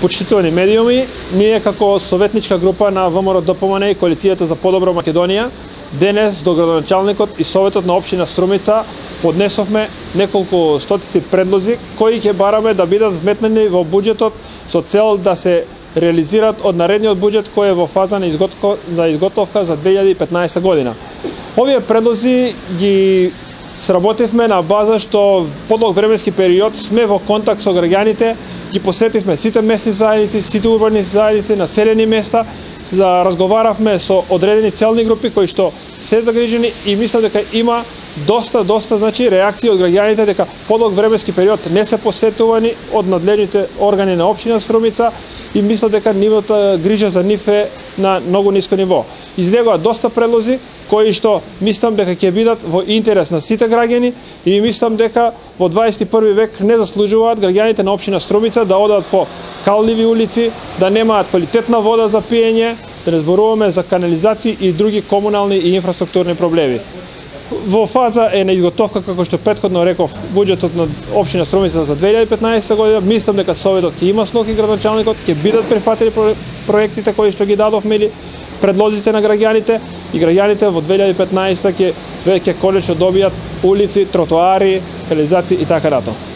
Почитувани медиуми, ние како советничка група на ВМРО ДПМН и Коалицијата за подобра Македонија, денес до градоначалникот и Советот на општина Струмица поднесовме неколку стотици предлози кои ќе бараме да бидат вметнени во буџетот со цел да се реализираат од наредниот буџет кој е во фаза на изготовка за 2015 година. Овие предлози ги сработивме на база што подлог временски период сме во контакт со граѓаните, ги посетивме сите местни заедници, сите урбани заедници, населени места, да разговаравме со одредени целни групи кои што се загрижени и мислам дека има доста значи реакции од граѓаните дека подлог временски период не се посетувани од надлежните органи на општина Струмица и мислам дека нивото грижа за нив е на многу ниско ниво. Излегоа доста предлози кои што мислам дека ќе бидат во интерес на сите граѓани и мислам дека во 21 век не заслужуваат граѓаните на општина Струмица да одат по калливи улици, да немаат квалитетна вода за пиење, да не зборуваме за канализации и други комунални и инфраструктурни проблеми. Во фаза е на изготовка, како што претходно реков, буџетот на општина Струмица за 2015 година. Мислам дека Советот ќе има слух и градоначалникот ќе бидат прифатени проектите кои што ги дадовме или предлозите на граѓаните и граѓаните во 2015 ќе веќе конечно добијат улици, тротоари, канализации и така натаму.